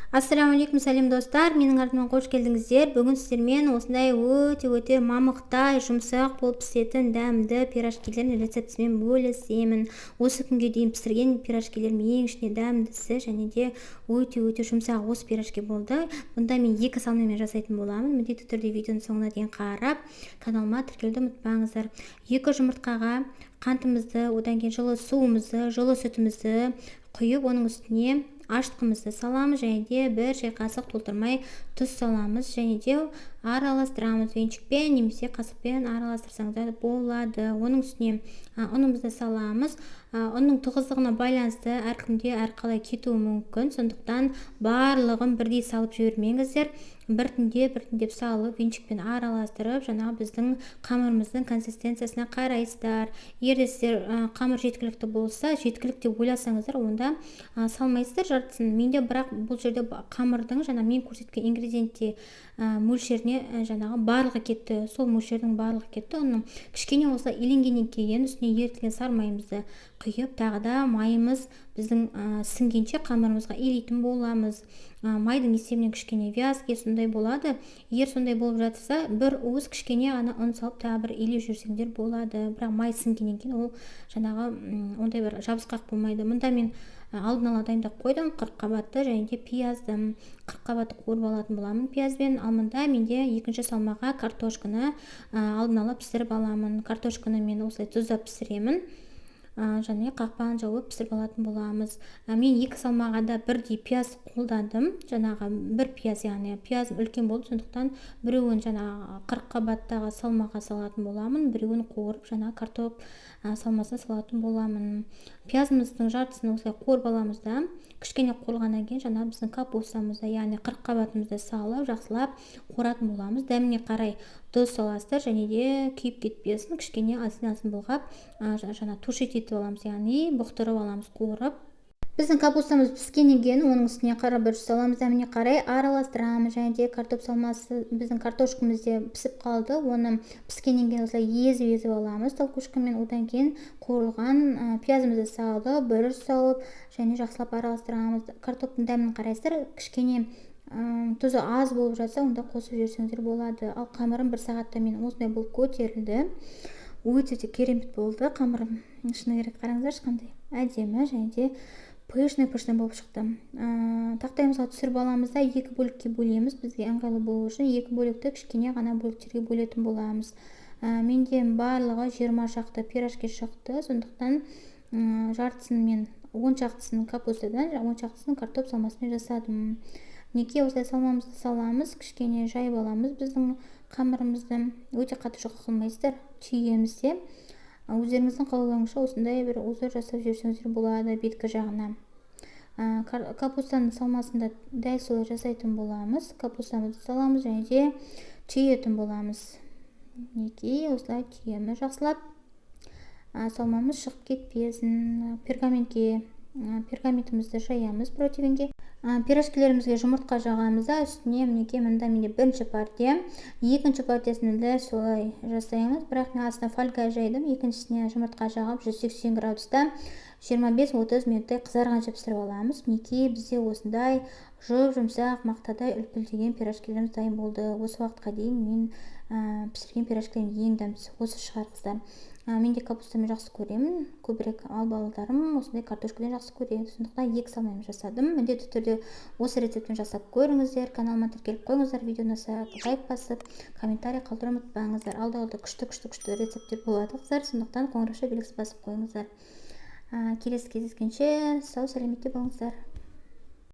Ассалаумағалейкум, сәлем достар, менің артымнан қош келдіңіздер. Бүгін сіздермен осындай өте мамықтай, жұмсақ болып пісетін дәмді пирожкилердің рецептісімен бөлісемін. Осы күнге дейін пісірген пирожкилерім ең ішінде дәмдісі және де өте жұмсақ осы пирожки болды. Бұнда мен 2 салмамен жасайтын боламын. Міндетті түрде видеоның соңына дейін қарап, каналыма тіркелуді ұмытпаңыздар. 2 жұмыртқаға қантымызды, одан кейін жылы суымызды, жылы сүтімізді құйып, оның үстіне ашытқымызды саламыз және де 1 шай қасық толтырмай тұз саламыз және де араластырамыз. Венчикпен немесе қасықпен араластырсаңыздар болады. Оның үстіне ұнымызды саламыз. Оның тығыздығына байланысты әркімде әрқалай кетуі мүмкін. Сондықтан барлығын бірдей салып жібермеңіздер. Біртіндеп салып, венчикпен араластырып, жаңағы біздің қамырымыздың консистенциясына қарайсыздар. Егер сіздер қамыр жеткілікті болса, жеткілікті ойласаңыздар, онда салмайсыздар жартысын. Менде бірақ бұл жерде қамырдың мен көрсеткен ингредиентте мөлшеріне жаңағы барлығы кетті. Сол мөлшердің барлығы кетті. Оның кішкене осылай иленгеннен кейін үстіне ерітілген сары майымызды құйып, тағы да майымыз біздің сіңгенше қамырымызға илейтін боламыз. Майдың есебінен кішкене вязкий сондай болады. Егер сондай болып жатса, бір уыс кішкене ғана ұн салып тағы бір илеп жүрсеңдер болады. Бірақ май сіңгеннен кейін ол жаңағы ондай бір жабысқақ болмайды. Мұнда мен алдын ала дайындап қойдым 40 қабатты және де пиязды 40 қабатты қуырып алатын боламын пиязбен. Ал мұнда менде 2 салмаға картошканы алдын ала пісіріп аламын. Картошканы мен осылай тұздап пісіремін. Және қақпағын жауып пісіріп алатын боламыз. Мен 2 салмаға да бірдей пияз қолдандым. Жаңағы бір пияз, яғни пиязым үлкен болды, сондықтан біреуін жаңағы 40 қабаттағы салмаға салатын боламын, біреуін қуырып жаңағы картоп салмасына салатын боламын. Пиязымыздың жартысын осылай қуырып аламыз да, кішкене қуырғаннан кейін жаңағы біздің капустамызды, яғни 40 қабатымызды салып, жақсылап қуыратын боламыз. Дәміне қарай тұз саласыздар және де күйіп кетпесін, кішкене азын былғап, жаңа тушить етіп аламыз, яғни бұқтырып аламыз, қуырып. Біздің капустамыз піскеннен кейін оның үстіне қара бұрыш саламыз, дәміне қарай араластырамыз және де картоп салмасы, біздің картошкамыз де пісіп қалды. Оны піскеннен кейін осылай езіп аламыз толкушкамен. Одан кейін қуырылған пиязымызды салып, бұрыш салып және жақсылап араластырамыз. Картоптың дәмін қарайсыздар, кішкене тұзы аз болып жатса, онда қосып жіберсеңіздер болады. Ал қамырым 1 сағатта мен осындай болып көтерілді. Өте керемет болды қамырым. Шыны керек, қараңыздаршы қандай әдемі және де пышный болып шықты. Тақтайымызға түсіріп аламыз да 2 бөлікке бөлеміз. Бізге ыңғайлы болу үшін 2 бөлікті кішкене ғана бөліктерге бөлетін боламыз. Менде барлығы 20 шақты пирожки шықты. Сондықтан жартысын мен 10 шақтысын капустадан, 10 шақтысын картоп салмасымен жасадым. Неге осылай салмамызды саламыз, кішкене жайып аламыз біздің қамырымызды. Өте қатты жоқ қылмайсыздар, түйемізде. Өздеріңіздің қалауыңызша осындай бір узор жасап жүрсеңіздер болады беткі жағына. Капустаның салмасында дәл солай жасайтын боламыз. Капустамызды саламыз және де түйетін боламыз. Неге осылай түйеміз жақсылап. Салмамыз шығып кетпесін. Пергаментімізді жаямыз противенге. Пирожкилерімізге жұмыртқа жағамыз да, үстіне мұнда менде 1-ші партия, 2-ші партиясында дәл солай жасаймыз. Бірақ мен астына фольга жайдым, екіншісіне жұмыртқа жағып 180 градуста 25-30 минуттай қызарғанша пісіріп аламыз. Неге бізде осындай жұмсақ мақтадай үлпілдеген пирожкилеріміз дайын болды. Осы уақытқа дейін мен пісірген пирожкилерім ең дәмдісі осы шығар қыздар. Мен де капустаны жақсы көремін, көбірек ал балаларым осындай картошкадан жақсы көреді. Сондықтан 2 салмамен жасадым. Міндетті түрде осы рецептпен жасап көріңіздер. Каналыма тіркеліп қойыңыздар, видео ұнаса лайк басып, комментарий қалдырып ұмытпаңыздар. Алда күшті рецепттер болады қыздар. Сондықтан қоңырауша белгісі басып қойыңыздар. Келесі кездескенше сау сәлеметте болыңыздар.